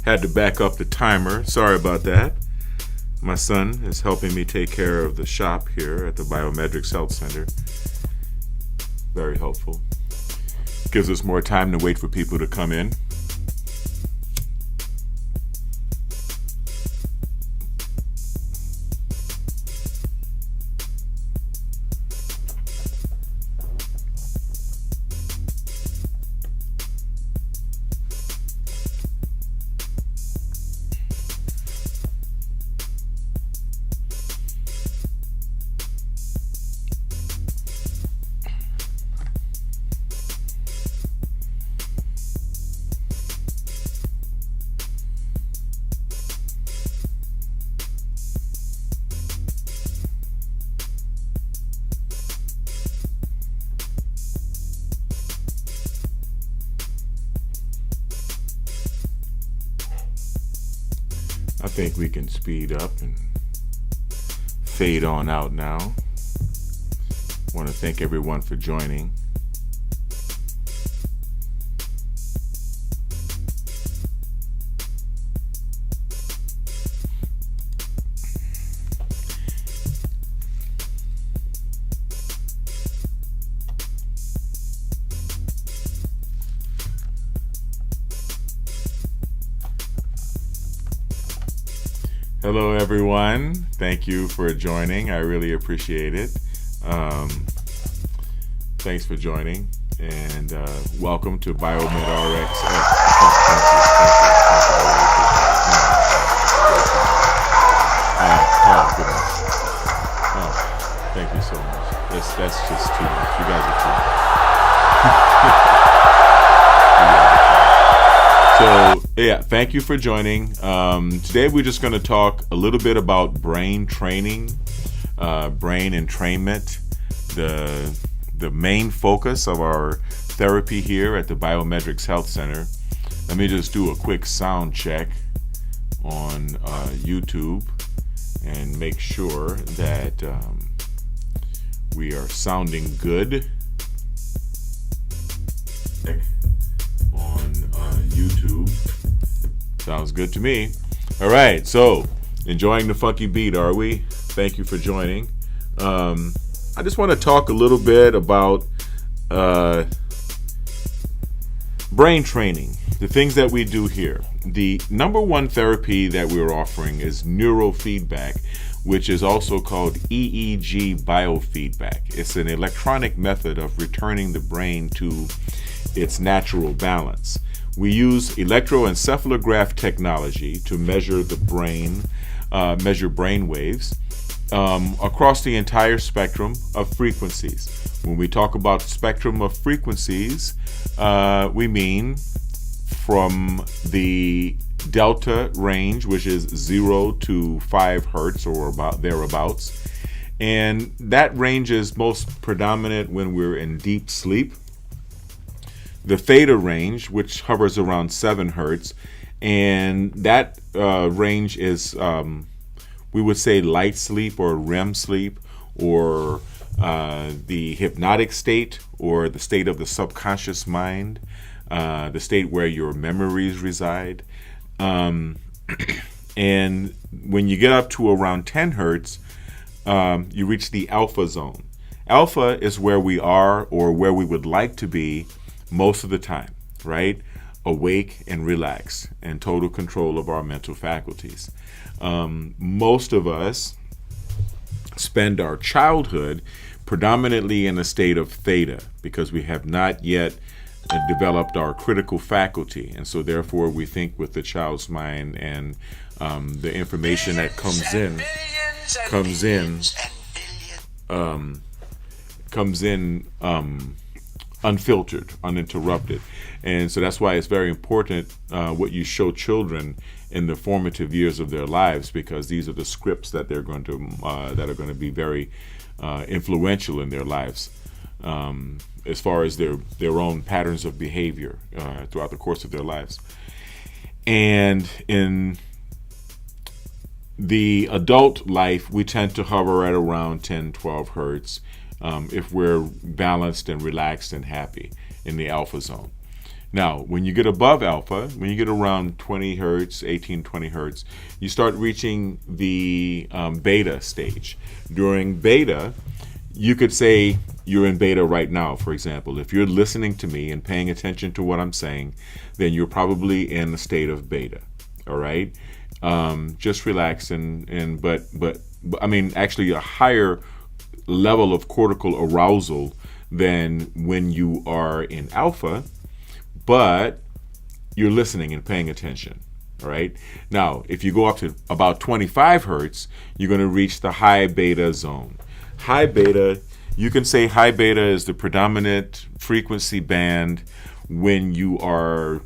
Had to back up the timer. Sorry about that. My son is helping me take care of the shop here at the BiomedRx Health Center. Very helpful. Gives us more time to wait for people to come in. I think we can speed up and fade on out now. Want to thank everyone for joining. Hello everyone, thank you for joining. I really appreciate it. Thanks for joining, and welcome to BiomedRx. Thank you so much. That's just too much. You guys are too much. So yeah, thank you for joining. Today we're just going to talk a little bit about brain training, brain entrainment, the main focus of our therapy here at the BiomedRx Health Center. Let me just do a quick sound check on YouTube and make sure that we are sounding good on YouTube. Sounds good to me. All right, so enjoying the funky beat, are we? Thank you for joining. I just want to talk a little bit about brain training, the things that we do here. The number one therapy that we're offering is neurofeedback, which is also called EEG biofeedback. It's an electronic method of returning the brain to its natural balance. We use electroencephalograph technology to measure the brain, measure brain waves across the entire spectrum of frequencies. When we talk about spectrum of frequencies, we mean from the delta range, which is 0 to 5 hertz or about thereabouts. And that range is most predominant when we're in deep sleep. The theta range, which hovers around 7 hertz, and that range is, we would say, light sleep or REM sleep, or the hypnotic state, or the state of the subconscious mind, the state where your memories reside. And when you get up to around 10 hertz, you reach the alpha zone. Alpha is where we are, or where we would like to be most of the time, right? Awake and relaxed and total control of our mental faculties. Most of us spend our childhood predominantly in a state of theta because we have not yet developed our critical faculty, and so therefore we think with the child's mind, and the information that comes in unfiltered, uninterrupted. And so that's why it's very important what you show children in the formative years of their lives, because these are the scripts that they're going to be very influential in their lives, as far as their own patterns of behavior throughout the course of their lives. And in the adult life, we tend to hover at around 10, 12 hertz if we're balanced and relaxed and happy in the alpha zone. Now, when you get above alpha, when you get around 20 hertz, 18, 20 hertz, you start reaching the beta stage. During beta, you could say you're in beta right now, for example. If you're listening to me and paying attention to what I'm saying, then you're probably in a state of beta, all right? Just relax but I mean, actually a higher level of cortical arousal than when you are in alpha, but you're listening and paying attention, all right? Now, if you go up to about 25 hertz, you're going to reach the high beta zone. High beta, you can say high beta is the predominant frequency band when you are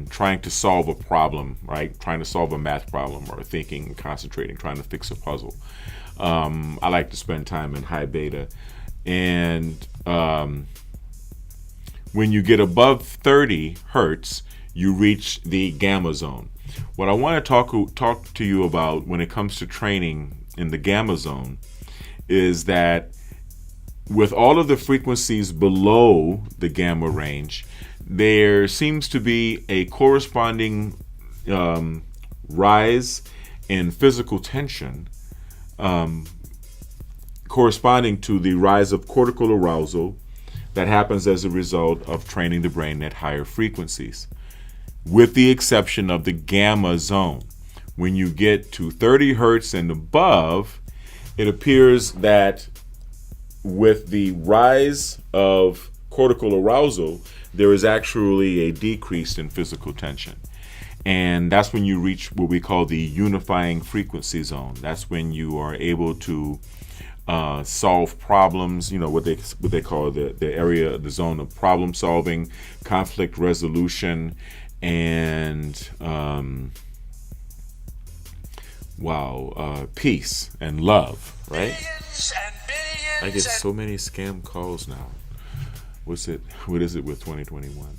trying to solve a problem, right? Trying to solve a math problem or thinking, concentrating, trying to fix a puzzle. I like to spend time in high beta. And when you get above 30 hertz, you reach the gamma zone. What I want to talk to you about when it comes to training in the gamma zone is that with all of the frequencies below the gamma range, there seems to be a corresponding rise in physical tension corresponding to the rise of cortical arousal that happens as a result of training the brain at higher frequencies, with the exception of the gamma zone. When you get to 30 hertz and above, it appears that with the rise of cortical arousal, there is actually a decrease in physical tension. And that's when you reach what we call the unifying frequency zone. That's when you are able to solve problems, you know, what they call the area, the zone of problem solving, conflict resolution, and peace and love, right? I get so many scam calls now. What is it with 2021?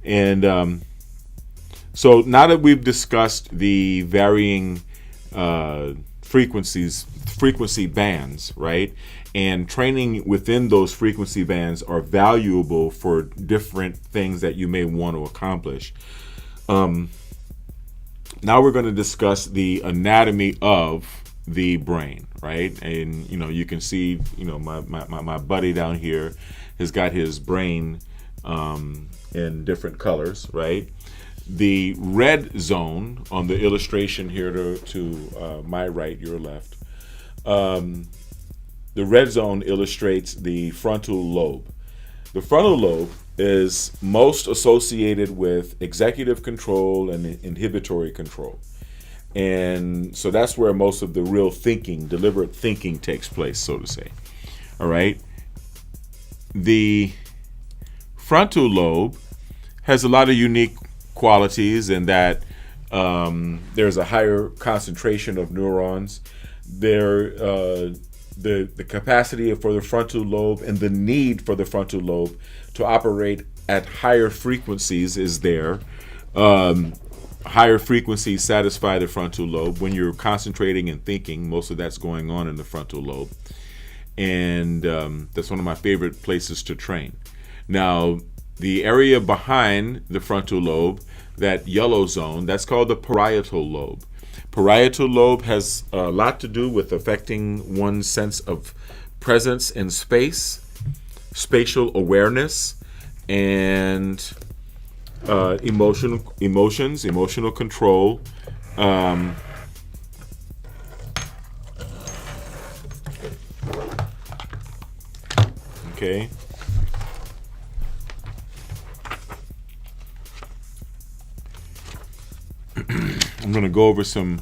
And so now that we've discussed the varying frequency bands, right? And training within those frequency bands are valuable for different things that you may want to accomplish. Now we're going to discuss the anatomy of the brain, right? And you can see, my buddy down here has got his brain in different colors, right? The red zone on the illustration here to my right, your left, the red zone illustrates the frontal lobe. The frontal lobe is most associated with executive control and inhibitory control. And so that's where most of the real thinking, deliberate thinking takes place, so to say. All right. The frontal lobe has a lot of unique qualities in that there's a higher concentration of neurons. The capacity for the frontal lobe and the need for the frontal lobe to operate at higher frequencies is there. Higher frequencies satisfy the frontal lobe. When you're concentrating and thinking, most of that's going on in the frontal lobe. And that's one of my favorite places to train. Now, the area behind the frontal lobe, that yellow zone, that's called the parietal lobe. Parietal lobe has a lot to do with affecting one's sense of presence in space, spatial awareness, and emotional control. Okay. I'm going to go over some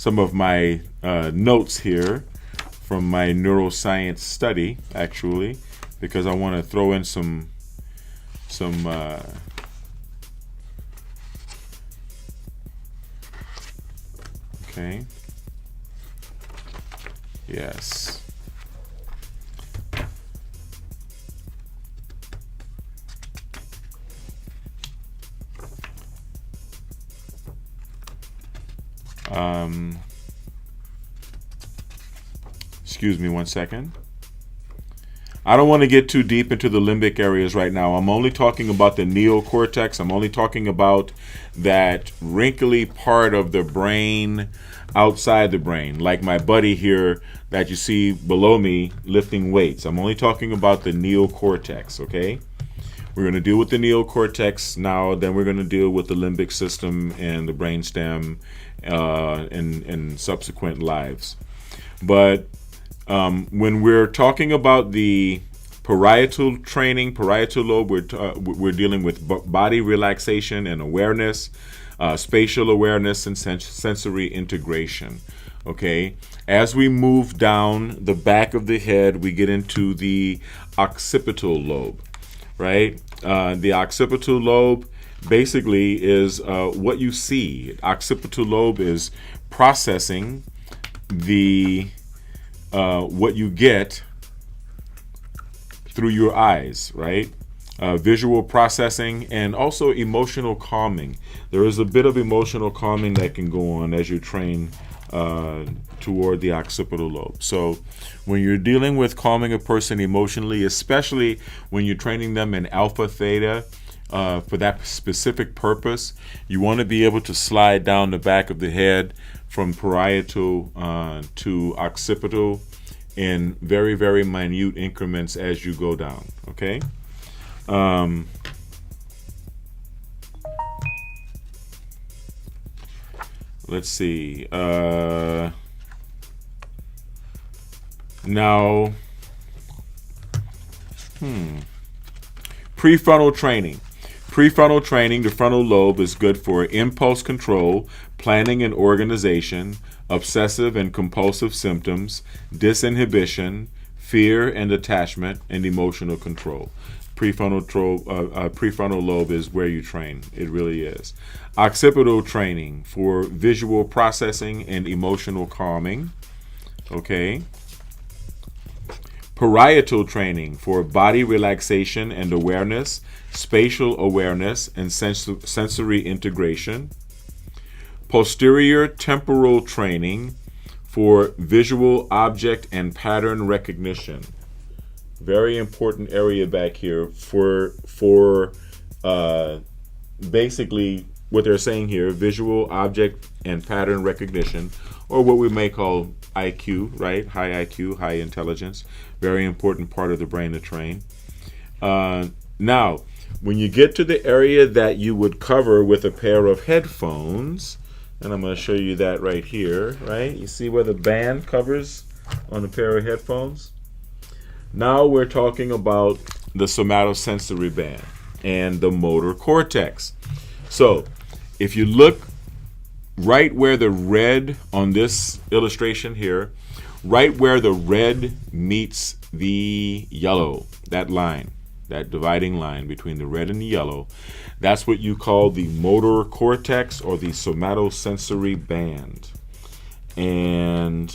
of my notes here from my neuroscience study, actually, because I want to throw in some okay. Yes. Excuse me one second. I don't want to get too deep into the limbic areas right now. I'm only talking about the neocortex. I'm only talking about that wrinkly part of the brain outside the brain, like my buddy here that you see below me lifting weights. I'm only talking about the neocortex, okay? We're going to deal with the neocortex now, then we're going to deal with the limbic system and the brainstem in subsequent lives. But when we're talking about the parietal training, parietal lobe, we're dealing with body relaxation and awareness, spatial awareness, and sensory integration. Okay, as we move down the back of the head, we get into the occipital lobe, right? The occipital lobe basically is what you see. Occipital lobe is processing the what you get through your eyes, right? Visual processing and also emotional calming. There is a bit of emotional calming that can go on as you train toward the occipital lobe. So when you're dealing with calming a person emotionally, especially when you're training them in alpha theta for that specific purpose, you want to be able to slide down the back of the head from parietal to occipital in very, very minute increments as you go down, okay? Let's see. Now, prefrontal training. Prefrontal training, the frontal lobe is good for impulse control, planning and organization, obsessive and compulsive symptoms, disinhibition, fear and attachment, and emotional control. Prefrontal lobe is where you train. It really is. Occipital training for visual processing and emotional calming. Okay. Parietal training for body relaxation and awareness, spatial awareness, and sensory integration. Posterior temporal training for visual object and pattern recognition. Very important area back here for basically what they're saying here, visual object and pattern recognition, or what we may call IQ, right? High IQ, high intelligence. Very important part of the brain to train. Now, when you get to the area that you would cover with a pair of headphones, and I'm going to show you that right here, right? You see where the band covers on a pair of headphones? Now we're talking about the somatosensory band and the motor cortex. So if you look right where the red on this illustration here, right where the red meets the yellow, that line, that dividing line between the red and the yellow, that's what you call the motor cortex or the somatosensory band. And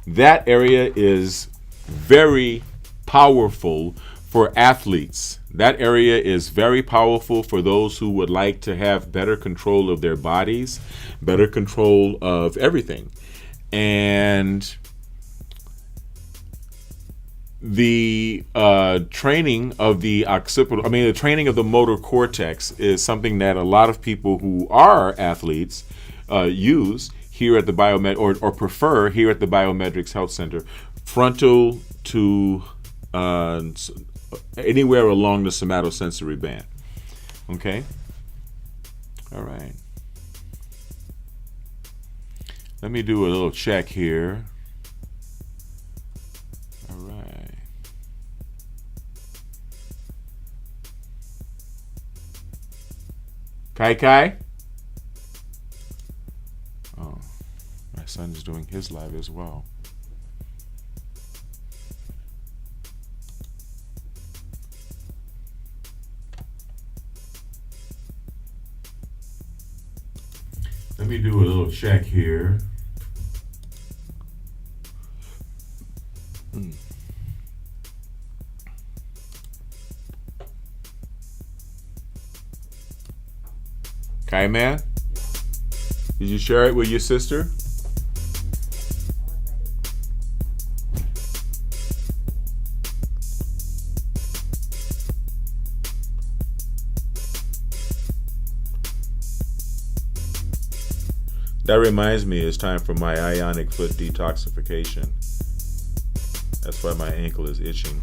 that area is very powerful for athletes. That area is very powerful for those who would like to have better control of their bodies, better control of everything. And the training of the occipital, the training of the motor cortex is something that a lot of people who are athletes use here at the Biomed, or prefer here at the BiomedRx Health Center, frontal to anywhere along the somatosensory band. Okay? All right. Let me do a little check here. All right. Kai? Oh, my son is doing his live as well. Let me do a little check here. Kai man? Did you share it with your sister? That reminds me, it's time for my ionic foot detoxification. That's why my ankle is itching.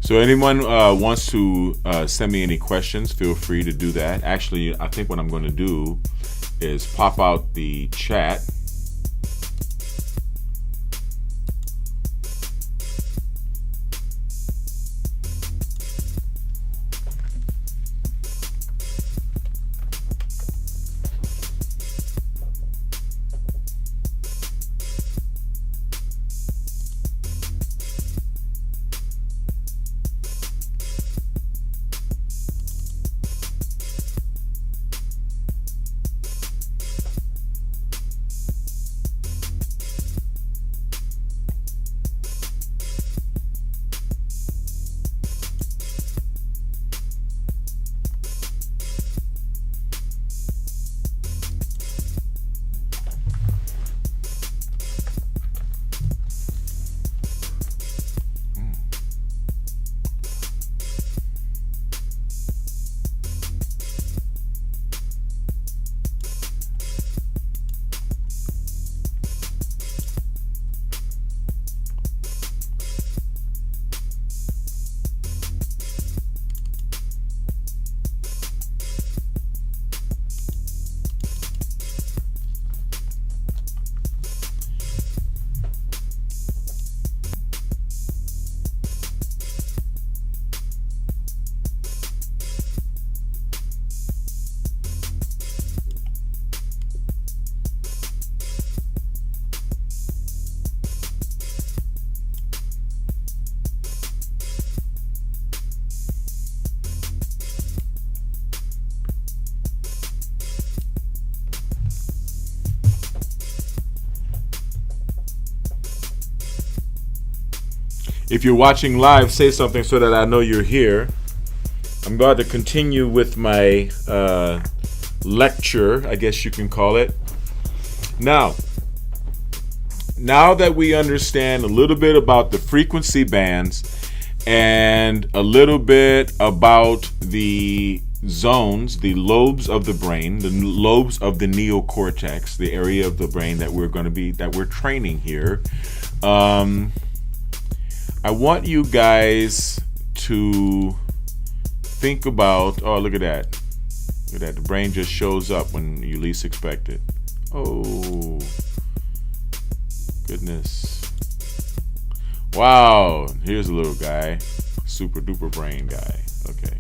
So anyone wants to send me any questions, feel free to do that. Actually, I think what I'm going to do is pop out the chat. If you're watching live, say something so that I know you're here. I'm about to continue with my lecture, I guess you can call it. Now that we understand a little bit about the frequency bands and a little bit about the zones, the lobes of the brain, the lobes of the neocortex, the area of the brain that we're training here, I want you guys to think about, oh, look at that. Look at that. The brain just shows up when you least expect it. Oh, goodness. Wow. Here's a little guy. Super duper brain guy. Okay.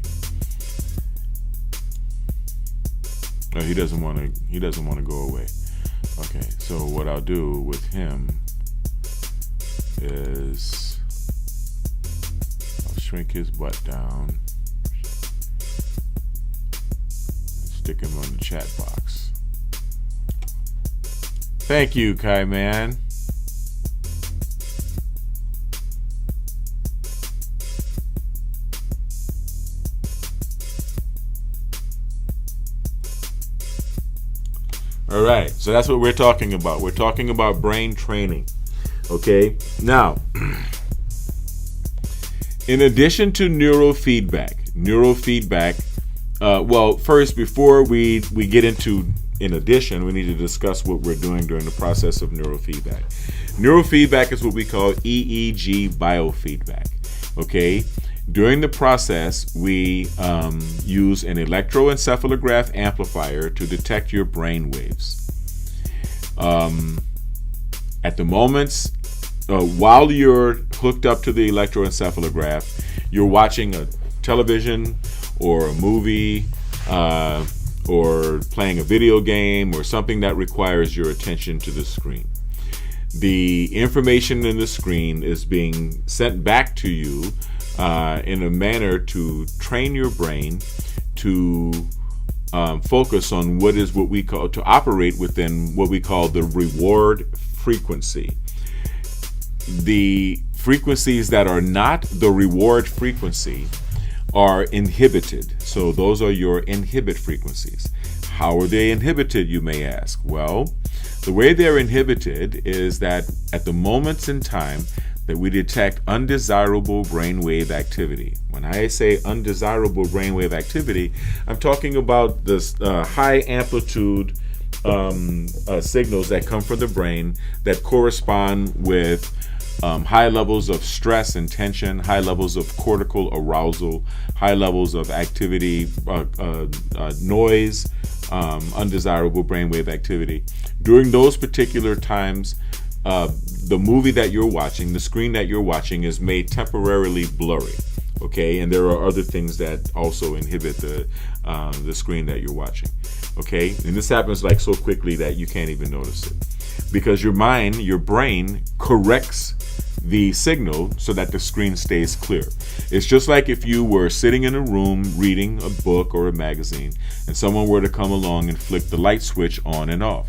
No, he doesn't want to go away. Okay. So what I'll do with him is shrink his butt down, stick him on the chat box. Thank you, Kai Man. All right, so that's what we're talking about. We're talking about brain training. Okay, now in addition to neurofeedback, well, first, before we get into in addition, we need to discuss what we're doing during the process of neurofeedback. Neurofeedback is what we call EEG biofeedback. Okay, during the process, we use an electroencephalograph amplifier to detect your brain waves. At the moments, while you're hooked up to the electroencephalograph, you're watching a television or a movie or playing a video game or something that requires your attention to the screen. The information in the screen is being sent back to you in a manner to train your brain to focus on what we call, to operate within what we call the reward frequency. The frequencies that are not the reward frequency are inhibited. So those are your inhibit frequencies. How are they inhibited, you may ask? Well, The way they're inhibited is that at the moments in time that we detect undesirable brainwave activity. When I say undesirable brainwave activity, I'm talking about this high amplitude signals that come from the brain that correspond with high levels of stress and tension, high levels of cortical arousal, high levels of activity, noise, undesirable brainwave activity. During those particular times, the movie that you're watching, the screen that you're watching, is made temporarily blurry. Okay, and there are other things that also inhibit the screen that you're watching. Okay, and this happens like so quickly that you can't even notice it, because your brain corrects the signal so that the screen stays clear. It's just like if you were sitting in a room reading a book or a magazine, and someone were to come along and flick the light switch on and off.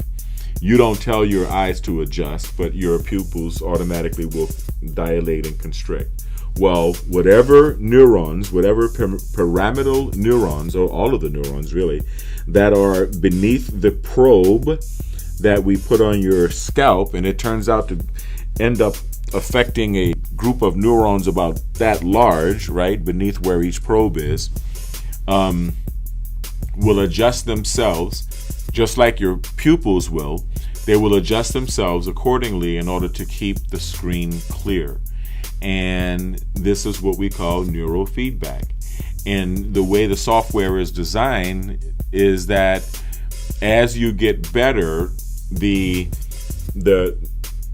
You don't tell your eyes to adjust, but your pupils automatically will dilate and constrict. Well, whatever neurons, whatever pyramidal neurons, or all of the neurons really, that are beneath the probe that we put on your scalp, and it turns out to end up affecting a group of neurons about that large, right, beneath where each probe is, will adjust themselves just like your pupils will. They will adjust themselves accordingly in order to keep the screen clear. And this is what we call neurofeedback. And the way the software is designed is that as you get better, the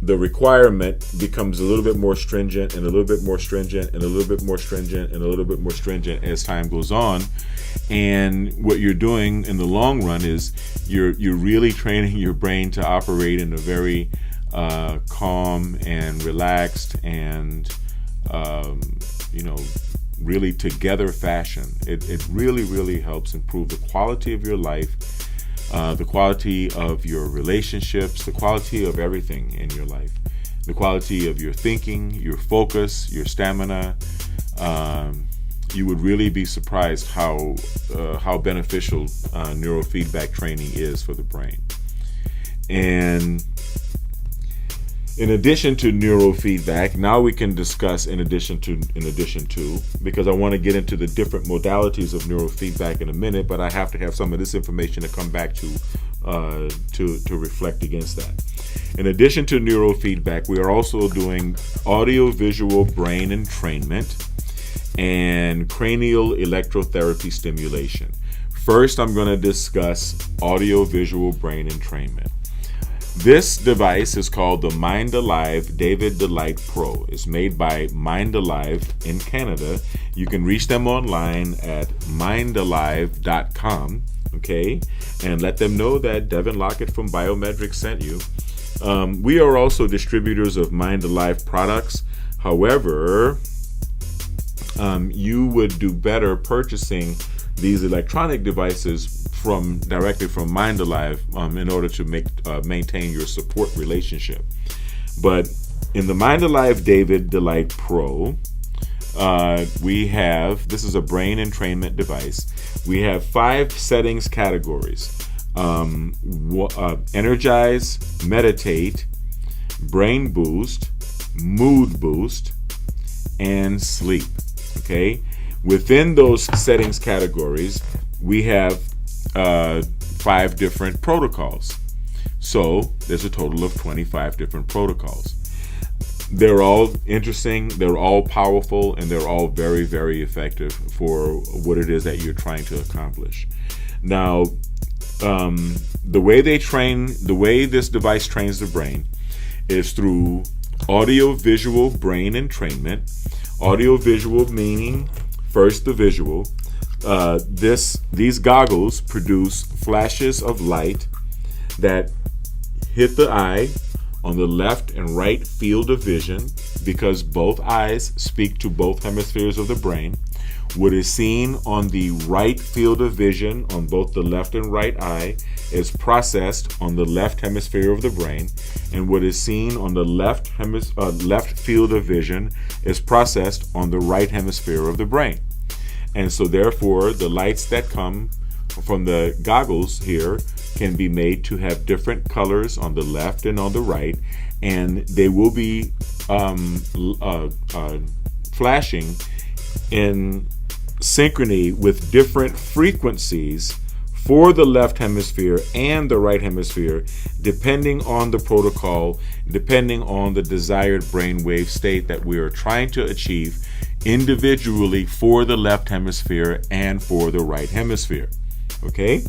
requirement becomes a little bit more stringent and a little bit more stringent and a little bit more stringent and a little bit more stringent as time goes on. And what you're doing in the long run is you're really training your brain to operate in a very calm and relaxed and really together fashion. It really helps improve the quality of your life, the quality of your relationships, the quality of everything in your life, the quality of your thinking, your focus, your stamina. You would really be surprised how beneficial neurofeedback training is for the brain. And in addition to neurofeedback, now we can discuss in addition to, because I want to get into the different modalities of neurofeedback in a minute, but I have to have some of this information to come back to reflect against that. In addition to neurofeedback, we are also doing audio-visual brain entrainment and cranial electrotherapy stimulation. First, I'm going to discuss audio-visual brain entrainment. This device is called the Mind Alive David Delight Pro. It's made by Mind Alive in Canada. You can reach them online at mindalive.com, okay? And let them know that Devin Lockett from BiomedRx sent you. We are also distributors of Mind Alive products. However, you would do better purchasing these electronic devices directly from Mind Alive in order to maintain your support relationship. But in the Mind Alive David Delight Pro, this is a brain entrainment device. We have 5 settings categories: energize, meditate, brain boost, mood boost, and sleep. Okay, within those settings categories, we have 5 different protocols. So there's a total of 25 different protocols. They're all interesting, they're all powerful, and they're all very, very effective for what it is that you're trying to accomplish. Now, the way this device trains the brain is through audio-visual brain entrainment. Audio-visual meaning, first the visual. These goggles produce flashes of light that hit the eye on the left and right field of vision, because both eyes speak to both hemispheres of the brain. What is seen on the right field of vision on both the left and right eye is processed on the left hemisphere of the brain, and what is seen on the left field of vision is processed on the right hemisphere of the brain. And so therefore, the lights that come from the goggles here can be made to have different colors on the left and on the right, and they will be flashing in synchrony with different frequencies for the left hemisphere and the right hemisphere, depending on the protocol, depending on the desired brainwave state that we are trying to achieve individually for the left hemisphere and for the right hemisphere. Okay?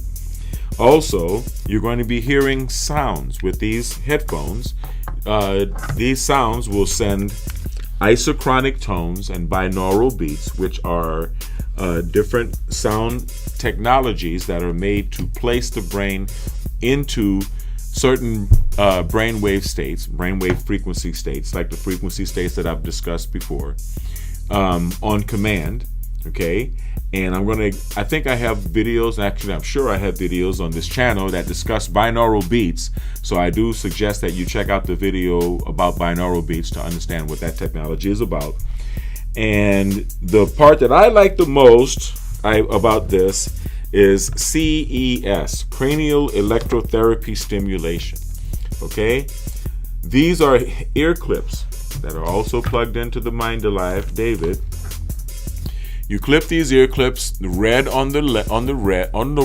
Also, you're going to be hearing sounds with these headphones. These sounds will send isochronic tones and binaural beats, which are different sound technologies that are made to place the brain into certain brainwave states, brainwave frequency states, like the frequency states that I've discussed before, on command. Okay, and I think I have videos, actually I'm sure I have videos on this channel that discuss binaural beats, so I do suggest that you check out the video about binaural beats to understand what that technology is about. And the part that I like the most about this is CES, cranial electrotherapy stimulation. Okay, these are ear clips that are also plugged into the Mind Alive David. You clip these ear clips, red on the right, red on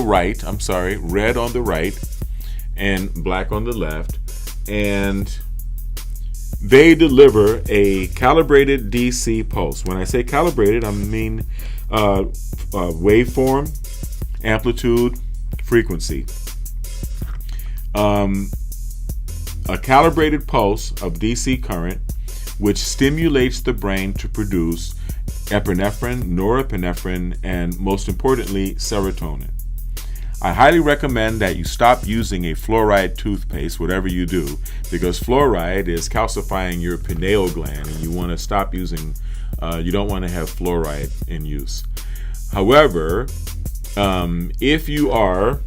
the right, and black on the left, and they deliver a calibrated DC pulse. When I say calibrated, I mean waveform, amplitude, frequency. A calibrated pulse of DC current, which stimulates the brain to produce epinephrine, norepinephrine, and most importantly, serotonin. I highly recommend that you stop using a fluoride toothpaste, whatever you do, because fluoride is calcifying your pineal gland, and you want to stop using, you don't want to have fluoride in use. However, if you are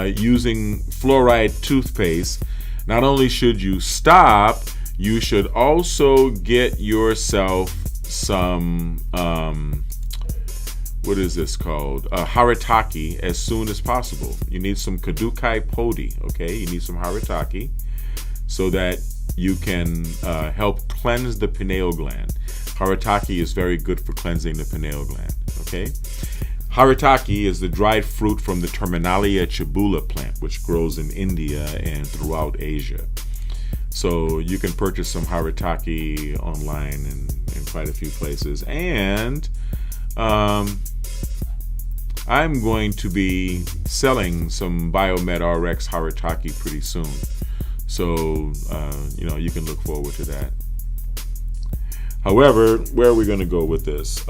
using fluoride toothpaste, not only should you stop, you should also get yourself some, what is this called? Haritaki as soon as possible. You need some Kadukai Podi, okay? You need some Haritaki so that you can help cleanse the pineal gland. Haritaki is very good for cleansing the pineal gland, okay? Haritaki is the dried fruit from the Terminalia chibula plant, which grows in India and throughout Asia. So you can purchase some Haritaki online in quite a few places. And I'm going to be selling some BiomedRx Haritaki pretty soon. So, you can look forward to that. However, where are we going to go with this?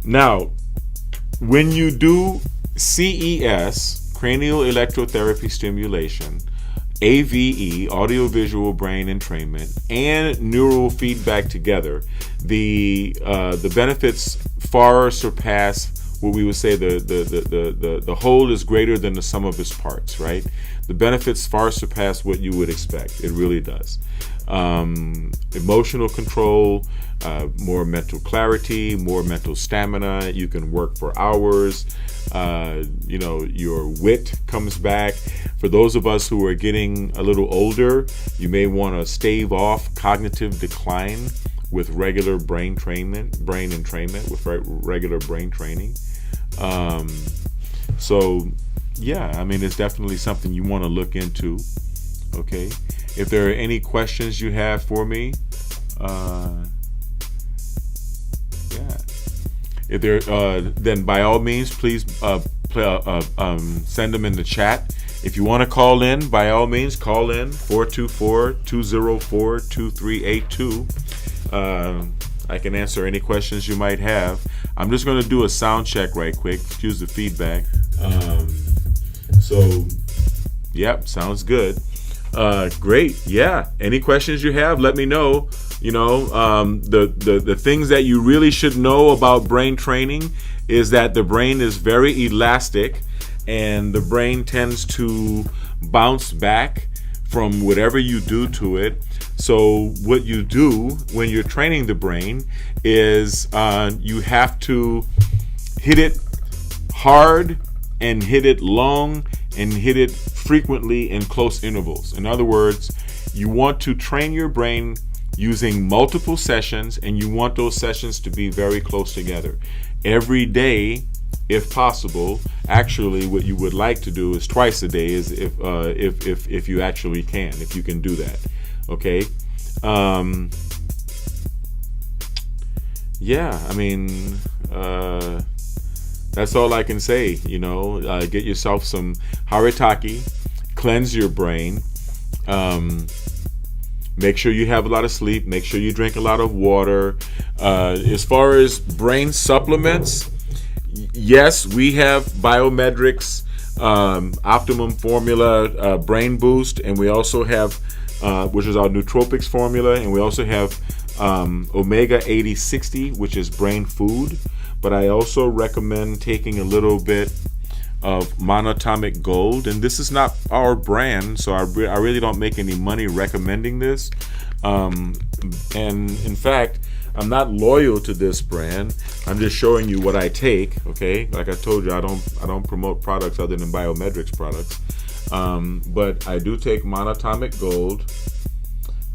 Now, when you do CES, cranial electrotherapy stimulation, AVE, audiovisual brain entrainment, and neural feedback together, the benefits far surpass what we would say the whole is greater than the sum of its parts, right? The benefits far surpass what you would expect. It really does. Emotional control, more mental clarity, more mental stamina. You can work for hours. Your wit comes back. For those of us who are getting a little older, you may want to stave off cognitive decline with regular brain entrainment, with regular brain training. It's definitely something you want to look into. Okay, if there are any questions you have for me, if there, then by all means, please send them in the chat. If you want to call in, by all means, call in 424-204-2382. I can answer any questions you might have. I'm just going to do a sound check right quick. Excuse the feedback. Yep, sounds good. Great. Yeah. Any questions you have, let me know. The things that you really should know about brain training is that the brain is very elastic, and the brain tends to bounce back from whatever you do to it. So what you do when you're training the brain is you have to hit it hard and hit it long and hit it frequently in close intervals. In other words, you want to train your brain using multiple sessions, and you want those sessions to be very close together. Every day, if possible. Actually, what you would like to do is twice a day, is if you actually can, if you can do that. Okay. Yeah, I mean, that's all I can say. Get yourself some haritaki, cleanse your brain. Make sure you have a lot of sleep. Make sure you drink a lot of water. As far as brain supplements, yes, we have BiomedRx Optimum Formula Brain Boost, and we also have, which is our nootropics formula, and we also have Omega 8060, which is brain food. But I also recommend taking a little bit of monatomic gold, and this is not our brand, so I really don't make any money recommending this, and in fact, I'm not loyal to this brand. I'm just showing you what I take. Okay, like I told you, I don't promote products other than BiomedRx products, but I do take monatomic gold,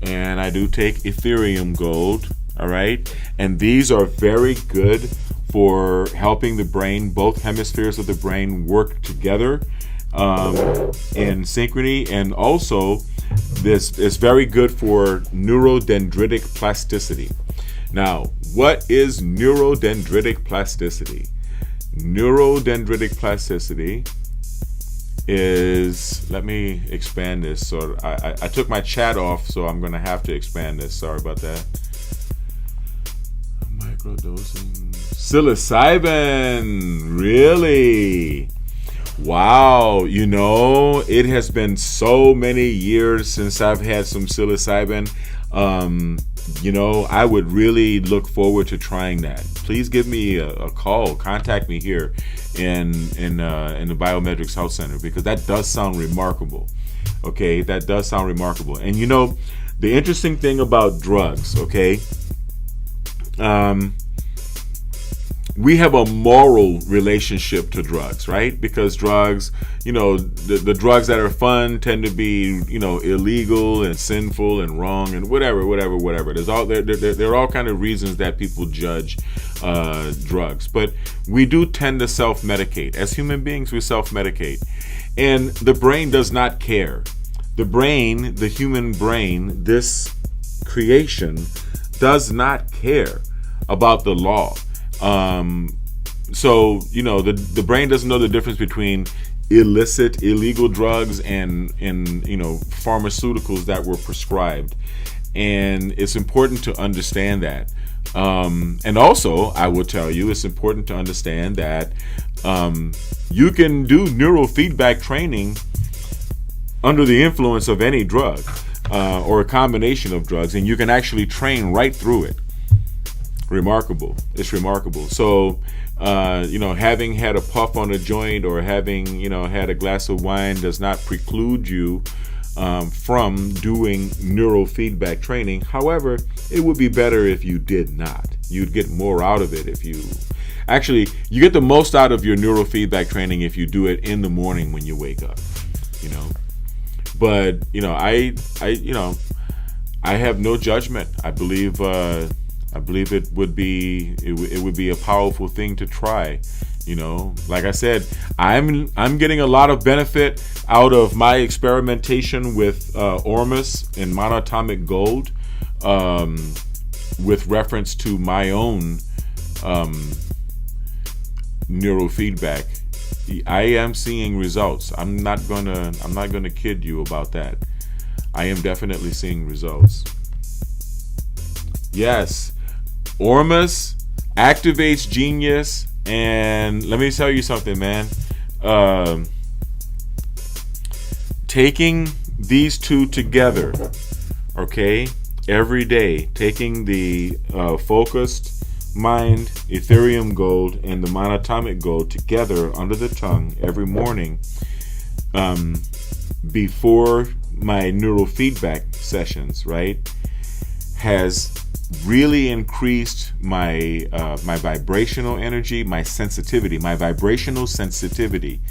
and I do take Ethereum gold. All right, and these are very good for helping the brain, both hemispheres of the brain, work together in synchrony, and also this is very good for neurodendritic plasticity. Now, what is neurodendritic plasticity? Neurodendritic plasticity is, let me expand this. So I took my chat off, so I'm going to have to expand this. Sorry about that. Microdosing psilocybin, really? Wow, it has been so many years since I've had some psilocybin. I would really look forward to trying that. Please give me a call, contact me here in the BiomedRx Health Center, because that does sound remarkable. Okay, that does sound remarkable. And the interesting thing about drugs, okay, we have a moral relationship to drugs, right? Because drugs, the drugs that are fun tend to be, illegal and sinful and wrong and whatever. There are all kind of reasons that people judge drugs, but we do tend to self-medicate. As human beings, we self-medicate, and the brain does not care. The human brain, this creation, does not care about the law. So the brain doesn't know the difference between illegal drugs and pharmaceuticals that were prescribed, and it's important to understand that. And also, I will tell you, it's important to understand that you can do neurofeedback training under the influence of any drug or a combination of drugs, and you can actually train right through it. Remarkable. It's remarkable. So, having had a puff on a joint or having, had a glass of wine does not preclude you from doing neurofeedback training. However, it would be better if you did not. You'd get more out of it if you get the most out of your neurofeedback training if you do it in the morning when you wake up, But, I have no judgment. I believe it would be a powerful thing to try. Like I said, I'm getting a lot of benefit out of my experimentation with Ormus and monatomic gold, with reference to my own neurofeedback. I am seeing results. I'm not gonna kid you about that. I am definitely seeing results. Yes. Ormus activates genius, and let me tell you something, man. Taking these two together, okay, every day, taking the focused mind, Ethereum gold, and the monatomic gold together under the tongue every morning, before my neurofeedback sessions, right, has really increased my my vibrational energy, my sensitivity, my vibrational sensitivity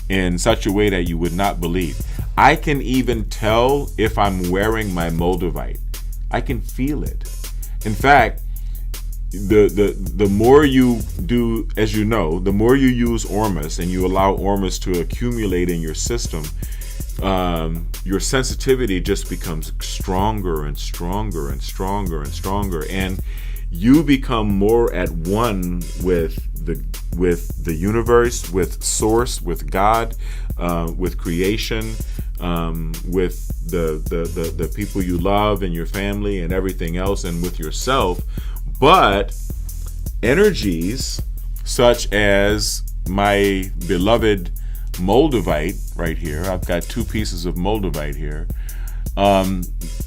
in such a way that you would not believe. I can even tell if I'm wearing my Moldavite. I can feel it. In fact, the more you do, as you know, the more you use Ormus and you allow Ormus to accumulate in your system, your sensitivity just becomes stronger and stronger and stronger and stronger, and you become more at one with the universe, with Source, with God, with creation, with the people you love and your family and everything else, and with yourself. But energies such as my beloved Moldavite right here, I've got 2 pieces of Moldavite here.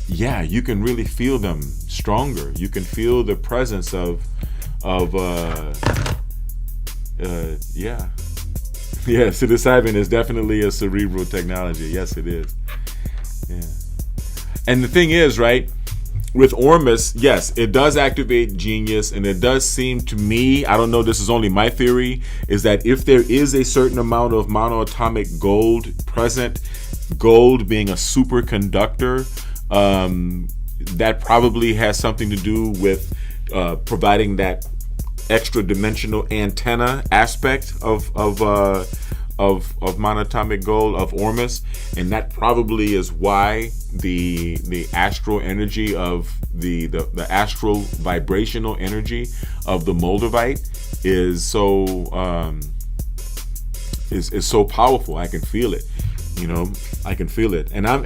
Yeah, you can really feel them stronger. You can feel the presence of yeah. Yeah, psilocybin is definitely a cerebral technology. Yes, it is. Yeah. And the thing is, right, with Ormus, yes, it does activate genius, and it does seem to me, I don't know, this is only my theory, is that if there is a certain amount of monoatomic gold present, gold being a superconductor, that probably has something to do with providing that extra dimensional antenna aspect of monatomic gold, of Ormus, and that probably is why the astral energy of the astral vibrational energy of the Moldavite is so powerful. I can feel it. You know, I can feel it, and I'm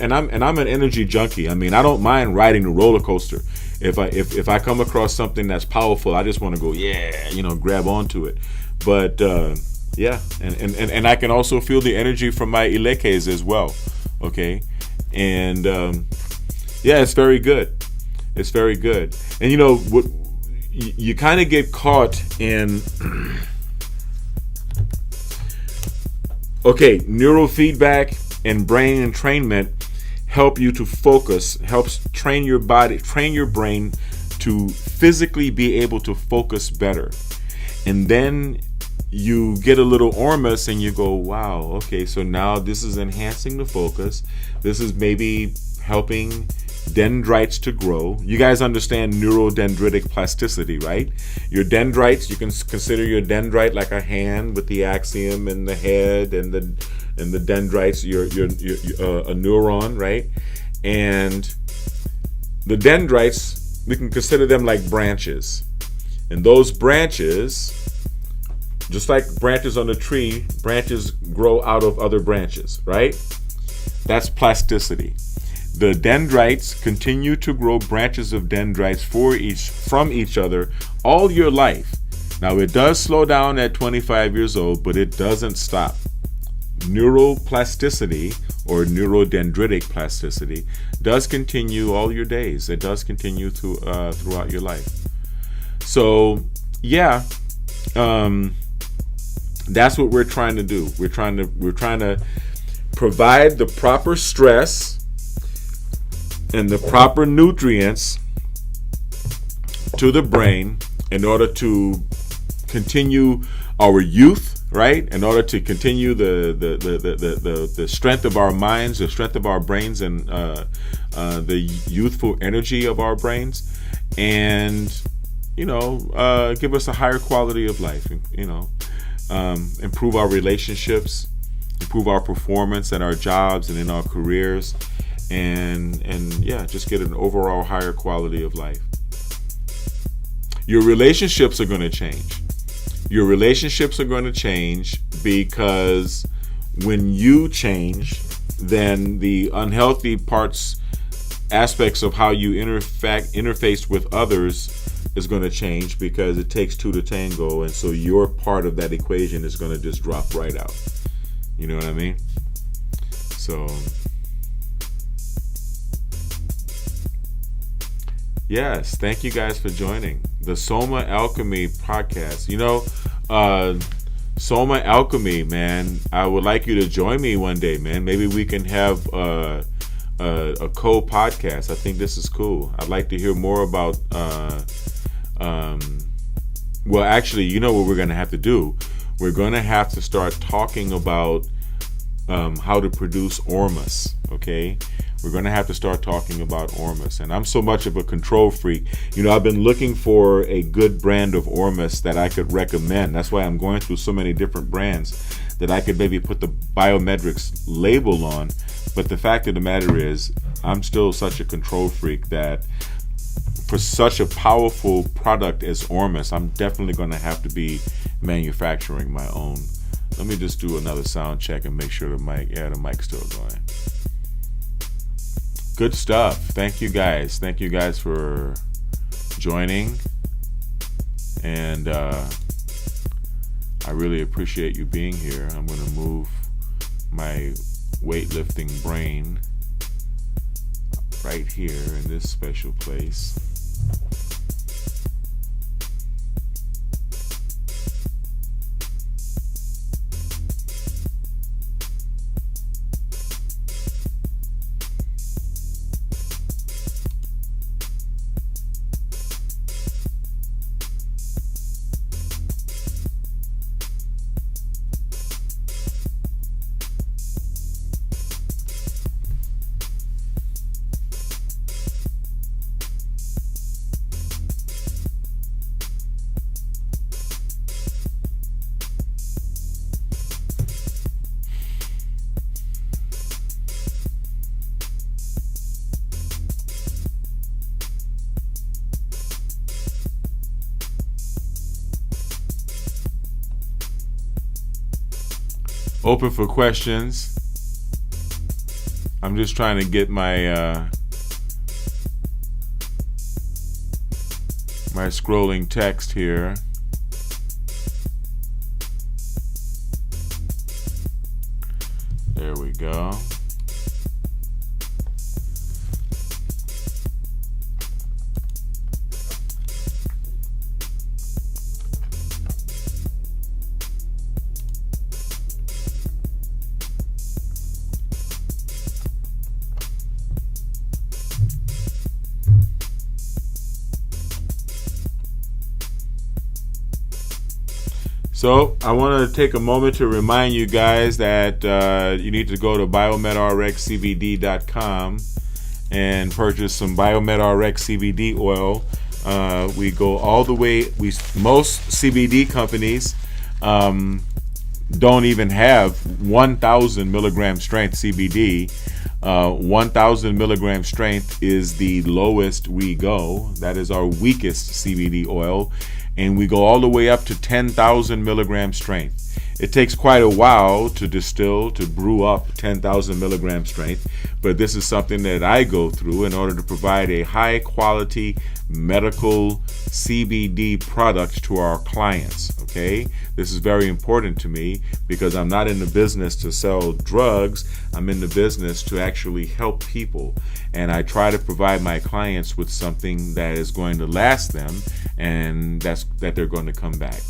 an energy junkie. I mean, I don't mind riding the roller coaster. If I come across something that's powerful, I just want to go, yeah, grab onto it. But yeah, and I can also feel the energy from my Ilekes as well. Okay, and yeah, it's very good. It's very good. And what you kind of get caught in. Okay, neurofeedback and brain entrainment help you to focus, helps train your body, train your brain to physically be able to focus better. And then you get a little Ormus and you go, wow, okay, so now this is enhancing the focus. This is maybe helping dendrites to grow. You guys understand neurodendritic plasticity, right? Your dendrites, you can consider your dendrite like a hand with the axiom and the head, and the dendrites, you're a neuron, right? And the dendrites, we can consider them like branches. And those branches, just like branches on a tree, branches grow out of other branches, right? That's plasticity. The dendrites continue to grow branches of dendrites from each other all your life. Now, it does slow down at 25 years old, but it doesn't stop. Neuroplasticity, or neurodendritic plasticity, does continue all your days. It does continue throughout your life. So, yeah, that's what we're trying to do. We're trying to provide the proper stress and the proper nutrients to the brain in order to continue our youth, right? In order to continue the strength of our minds, the strength of our brains, and the youthful energy of our brains, and give us a higher quality of life. Improve our relationships, improve our performance at our jobs and in our careers. And yeah, just get an overall higher quality of life. Your relationships are going to change. Your relationships are going to change because when you change, then the unhealthy aspects of how you interface with others is going to change, because it takes 2 to tango, and so your part of that equation is going to just drop right out. You know what I mean? So yes, thank you guys for joining the Soma Alchemy podcast. Soma Alchemy, man, I would like you to join me one day, man. Maybe we can have a a co-podcast. I think this is cool. I'd like to hear more about. Well, actually, you know what we're going to have to do? We're going to have to start talking about how to produce ormus, okay? We're going to have to start talking about ormus. And I'm so much of a control freak. You know, I've been looking for a good brand of ormus that I could recommend. That's why I'm going through so many different brands that I could maybe put the BiomedRx label on. But the fact of the matter is, I'm still such a control freak that for such a powerful product as ormus, I'm definitely going to have to be manufacturing my own. Let me just do another sound check and make sure the mic's still going. Good stuff. Thank you guys. Thank you guys for joining. And I really appreciate you being here. I'm going to move my weightlifting brain right here in this special place. Open for questions. I'm just trying to get my my scrolling text here. There we go. So I want to take a moment to remind you guys that you need to go to BiomedRxCBD.com and purchase some BiomedRx CBD oil. We go all the way. Most CBD companies don't even have 1,000 milligram strength CBD. 1,000 milligram strength is the lowest we go. That is our weakest CBD oil. And we go all the way up to 10,000 milligram strength. It takes quite a while to distill, to brew up 10,000 milligram strength, but this is something that I go through in order to provide a high quality medical CBD product to our clients, okay? This is very important to me because I'm not in the business to sell drugs. I'm in the business to actually help people. And I try to provide my clients with something that is going to last them and that they're going to come back,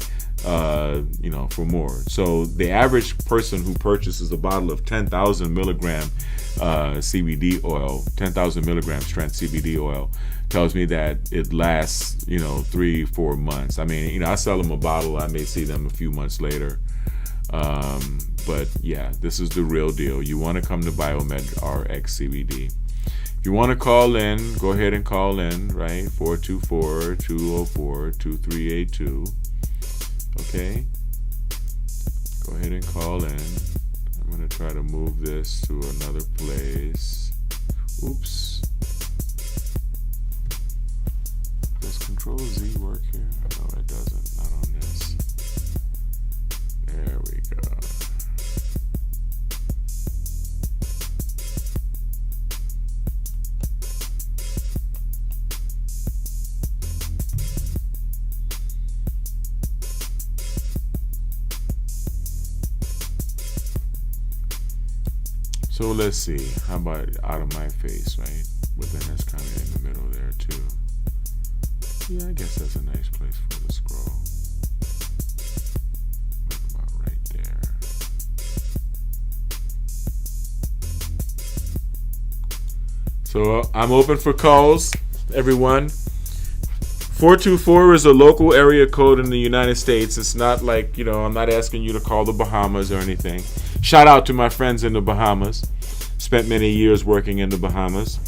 for more. So the average person who purchases a bottle of 10,000 milligram CBD oil, 10,000 milligram strength CBD oil, tells me that it lasts, 3-4 months. I mean, I sell them a bottle, I may see them a few months later. But yeah, this is the real deal. You want to come to BiomedRx CBD. If you want to call in, go ahead and call in, right? 424-204-2382. Okay? Go ahead and call in. I'm going to try to move this to another place. Oops. Does Control Z work here? No, it doesn't. Not on this. There we go. So let's see. How about out of my face, right? But then that's kind of in the middle there too. Yeah, I guess that's a nice place for the scroll. Like about right there. So I'm open for calls, everyone. 424 is a local area code in the United States. It's not like, I'm not asking you to call the Bahamas or anything. Shout out to my friends in the Bahamas. Spent many years working in the Bahamas.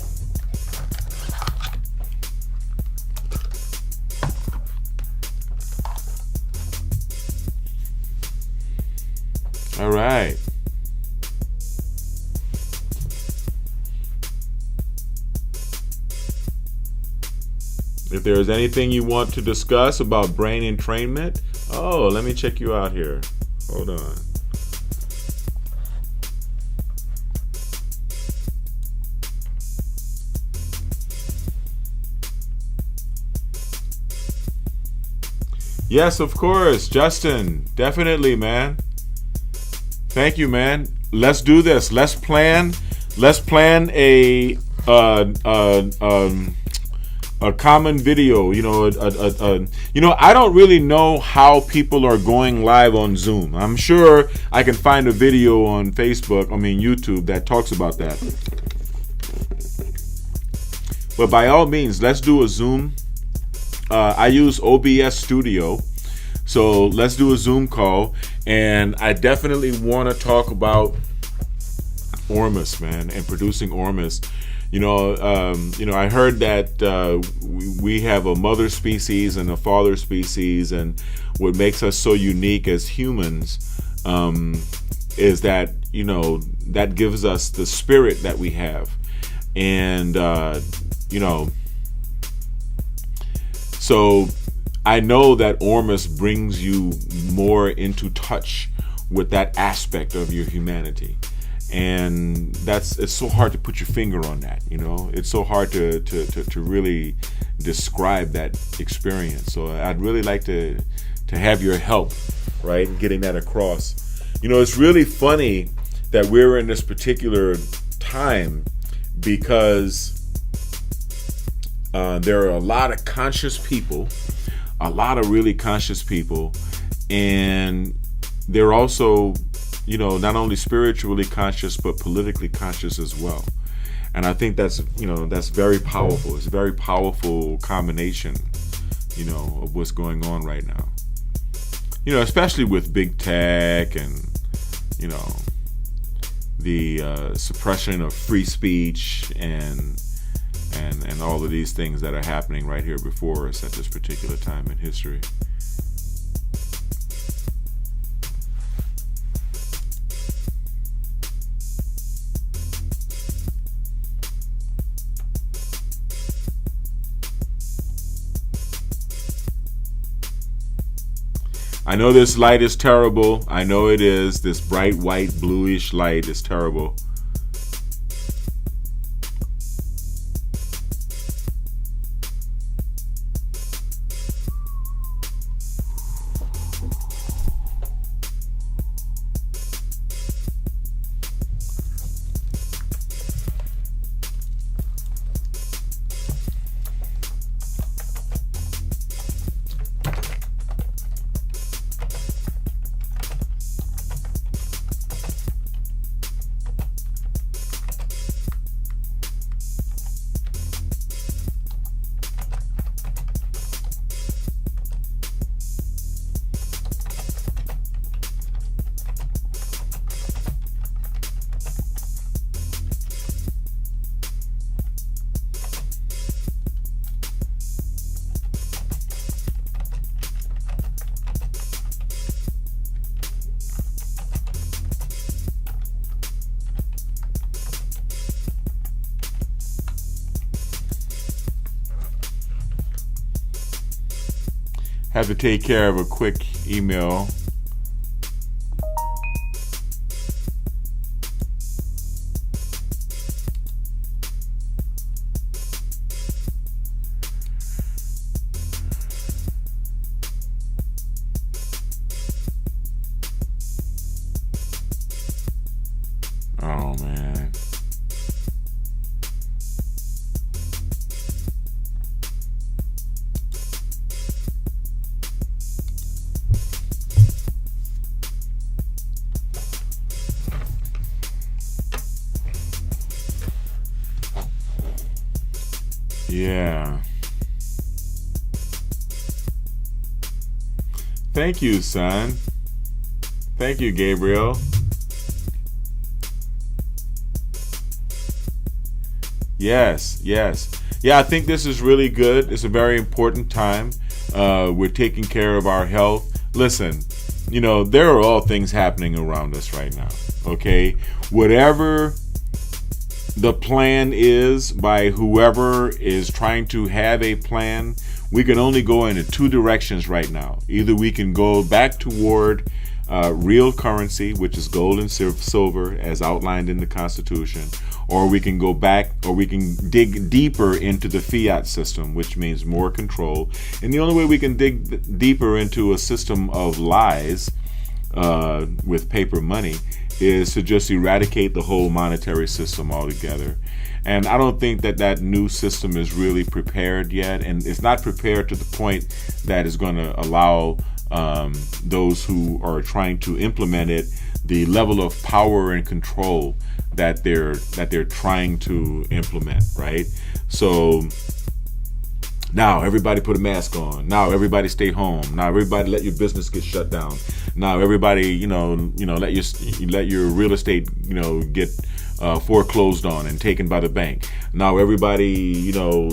All right. If there is anything you want to discuss about brain entrainment, let me check you out here. Hold on. Yes, of course, Justin. Definitely, man. Thank you, man. Let's do this. Let's plan a common video. I don't really know how people are going live on Zoom. I'm sure I can find a video on YouTube that talks about that. But by all means, let's do a Zoom. I use OBS Studio. So let's do a Zoom call, and I definitely want to talk about Ormus, man, and producing Ormus. I heard that we have a mother species and a father species, and what makes us so unique as humans is that that gives us the spirit that we have, and so I know that Ormus brings you more into touch with that aspect of your humanity. And it's so hard to put your finger on that, It's so hard to really describe that experience. So I'd really like to have your help, right, in getting that across. It's really funny that we're in this particular time because there are a lot of conscious people, a lot of really conscious people, and they're also not only spiritually conscious but politically conscious as well. And I think that's very powerful. It's a very powerful combination of what's going on right now, especially with big tech and the suppression of free speech and all of these things that are happening right here before us at this particular time in history. I know this light is terrible. I know it is. This bright white bluish light is terrible. Have to take care of a quick email. Oh man. Yeah. Thank you, son. Thank you, Gabriel. Yes, yes. Yeah, I think this is really good. It's a very important time. We're taking care of our health. Listen, there are all things happening around us right now. Okay? Whatever the plan is by whoever is trying to have a plan, we can only go into two directions right now. Either we can go back toward real currency, which is gold and silver as outlined in the Constitution, or we can go back, or we can dig deeper into the fiat system, which means more control. And the only way we can dig deeper into a system of lies with paper money is to just eradicate the whole monetary system altogether. And I don't think that new system is really prepared yet, and it's not prepared to the point that is going to allow those who are trying to implement it the level of power and control that they're trying to implement, right? So now everybody put a mask on. Now everybody stay home. Now everybody let your business get shut down. Now everybody, let your real estate, get foreclosed on and taken by the bank. Now everybody, do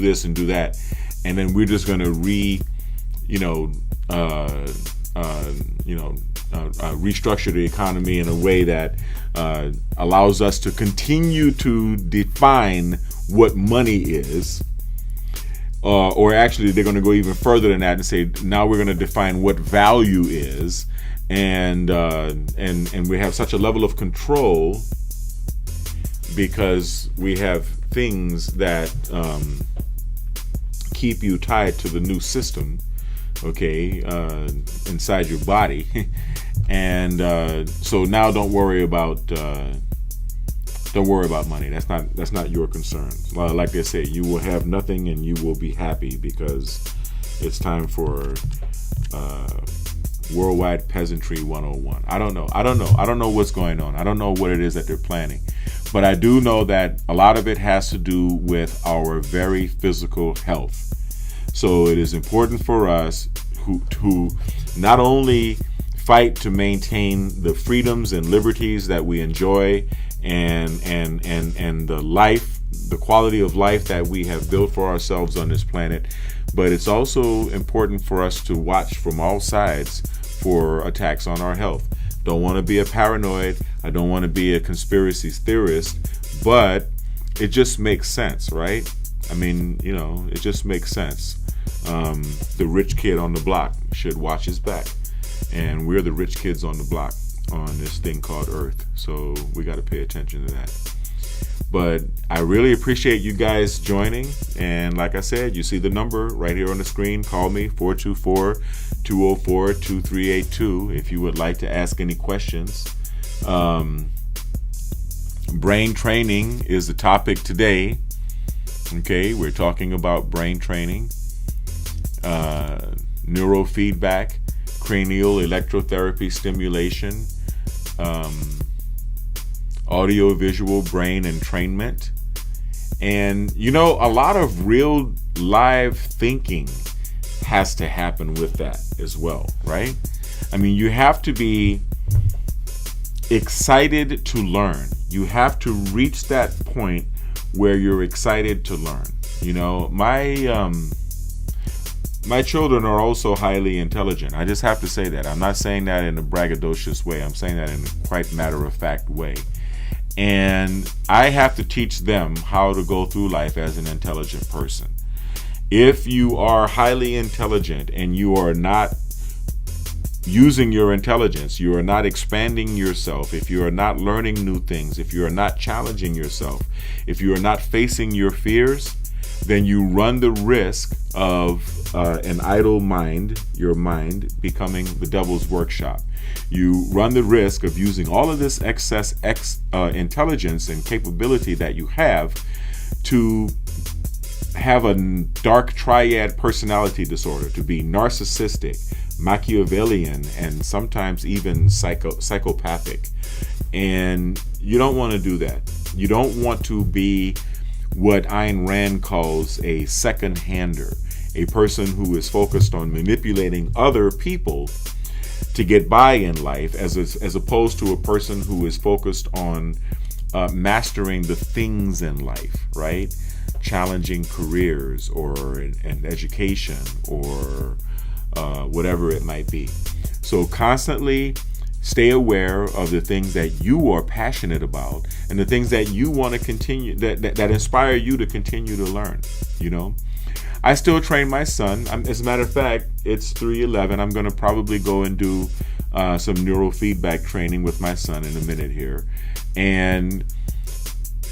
this and do that, and then we're just going to restructure the economy in a way that allows us to continue to define what money is. Or actually, they're going to go even further than that and say, now we're going to define what value is, and we have such a level of control because we have things that keep you tied to the new system, okay, inside your body, and so now don't worry about money. That's not your concern. Like they say, you will have nothing and you will be happy, because it's time for Worldwide Peasantry 101. I don't know what's going on. I don't know what it is that they're planning, but I do know that a lot of it has to do with our very physical health. So it is important for us who not only fight to maintain the freedoms and liberties that we enjoy, and the quality of life that we have built for ourselves on this planet, but it's also important for us to watch from all sides for attacks on our health. Don't want to be a paranoid. I don't want to be a conspiracy theorist, but it just makes sense, right? I mean, it just makes sense. The rich kid on the block should watch his back, and we're the rich kids on the block on this thing called Earth, so we got to pay attention to that. But I really appreciate you guys joining, and like I said, you see the number right here on the screen. Call me, 424-204-2382, if you would like to ask any questions. Brain training is the topic today. Okay, we're talking about brain training, neurofeedback, cranial electrotherapy stimulation, audio-visual brain entrainment, and a lot of real live thinking has to happen with that as well, right? I mean, you have to be excited to learn. You have to reach that point where you're excited to learn. My children are also highly intelligent. I just have to say that. I'm not saying that in a braggadocious way. I'm saying that in a quite matter-of-fact way. And I have to teach them how to go through life as an intelligent person. If you are highly intelligent and you are not using your intelligence, you are not expanding yourself, if you are not learning new things, if you are not challenging yourself, if you are not facing your fears, then you run the risk of an idle mind, your mind becoming the devil's workshop. You run the risk of using all of this excess intelligence and capability that you have to have a dark triad personality disorder, to be narcissistic, Machiavellian, and sometimes even psychopathic. And you don't want to do that. You don't want to be what Ayn Rand calls a second-hander, a person who is focused on manipulating other people to get by in life, as opposed to a person who is focused on mastering the things in life, right? Challenging careers or an education or whatever it might be. So constantly stay aware of the things that you are passionate about and the things that you want to continue, that inspire you to continue to learn. You know, I still train my son. As a matter of fact, it's 3:11. I'm going to probably go and do some neurofeedback training with my son in a minute here. And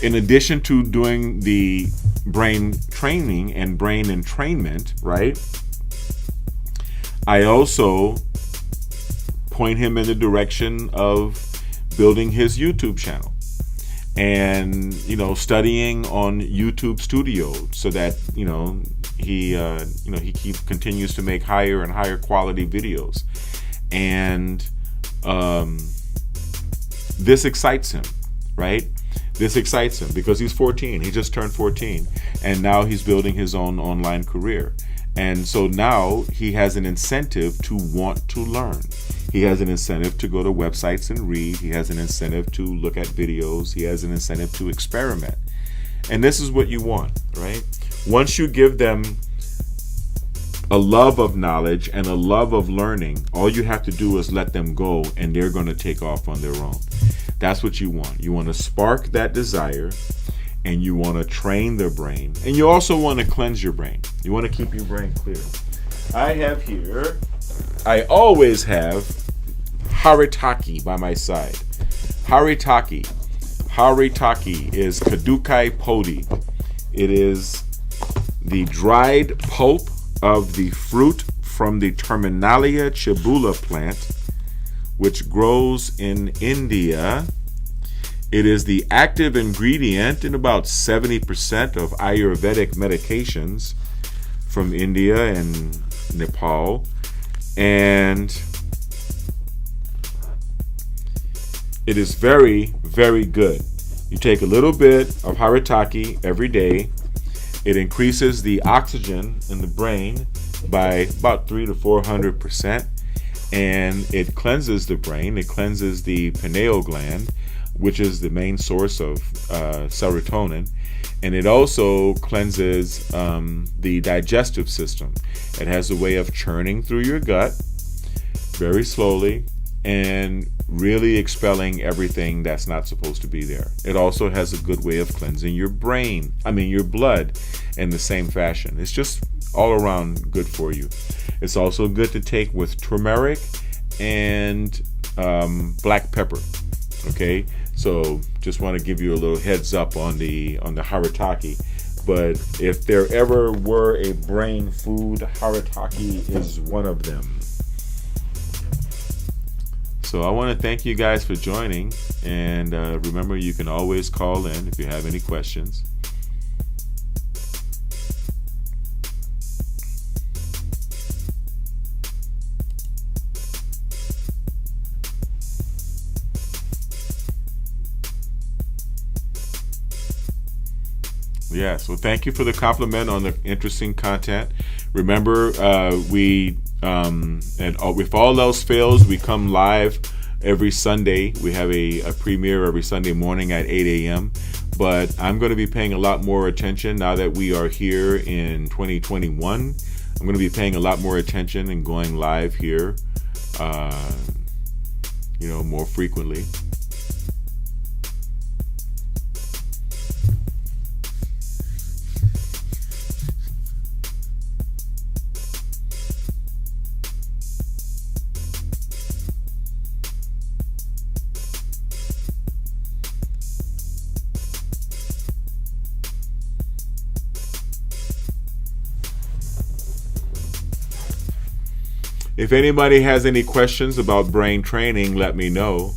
in addition to doing the brain training and brain entrainment, right, I also point him in the direction of building his YouTube channel and, you know, studying on YouTube Studio so that, he continues to make higher and higher quality videos. And this excites him, right? This excites him because he's 14. He just turned 14, and now he's building his own online career. And so now he has an incentive to want to learn. He has an incentive to go to websites and read. He has an incentive to look at videos. He has an incentive to experiment. And this is what you want, right? Once you give them a love of knowledge and a love of learning, all you have to do is let them go, and they're going to take off on their own. That's what you want. You want to spark that desire, and you want to train their brain, and you also want to cleanse your brain. You want to keep your brain clear. I always have Haritaki by my side. Haritaki is Kadukai podi. It is the dried pulp of the fruit from the Terminalia chibula plant, which grows in India. It is the active ingredient in about 70% of Ayurvedic medications from India and Nepal. And it is very, very good. You take a little bit of Haritaki every day. It increases the oxygen in the brain by about 300 to 400%. And it cleanses the brain. It cleanses the pineal gland, which is the main source of serotonin. And it also cleanses the digestive system. It has a way of churning through your gut very slowly and really expelling everything that's not supposed to be there. It also has a good way of cleansing your your blood in the same fashion. It's just all around good for you. It's also good to take with turmeric and black pepper. Okay, so just want to give you a little heads up on the Haritaki. But if there ever were a brain food, Haritaki is one of them. So I want to thank you guys for joining, and remember, you can always call in if you have any questions. Yeah, so thank you for the compliment on the interesting content. Remember, if all else fails, we come live every Sunday. We have a premiere every Sunday morning at 8 a.m. But I'm going to be paying a lot more attention now that we are here in 2021. I'm going to be paying a lot more attention and going live here, more frequently. If anybody has any questions about brain training, let me know.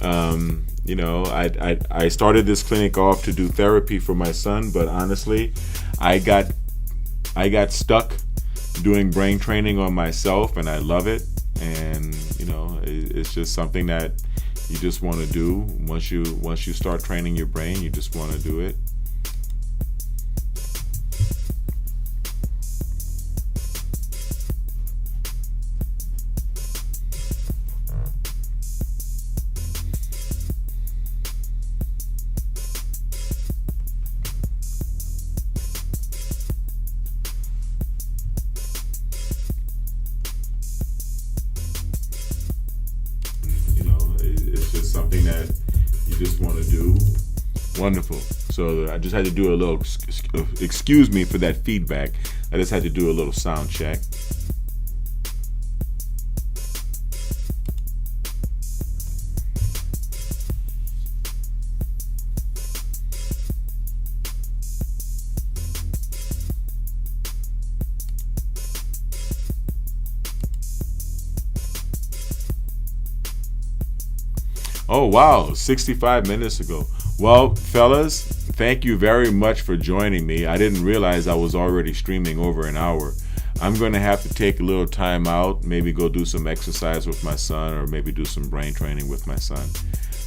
I started this clinic off to do therapy for my son, but honestly, I got stuck doing brain training on myself, and I love it. And it's just something that you just want to do. Once you start training your brain, you just want to do it. Wonderful. So I just had to do a little, excuse me for that feedback. I just had to do a little sound check. Oh, wow, 65 minutes ago. Well, fellas, thank you very much for joining me. I didn't realize I was already streaming over an hour. I'm going to have to take a little time out, maybe go do some exercise with my son, or maybe do some brain training with my son.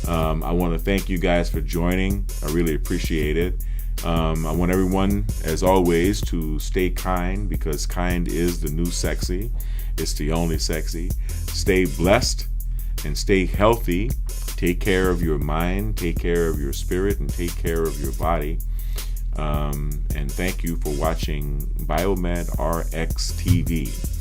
I want to thank you guys for joining. I really appreciate it. I want everyone, as always, to stay kind, because kind is the new sexy. It's the only sexy. Stay blessed and stay healthy. Take care of your mind, take care of your spirit, and take care of your body. And thank you for watching BiomedRx TV.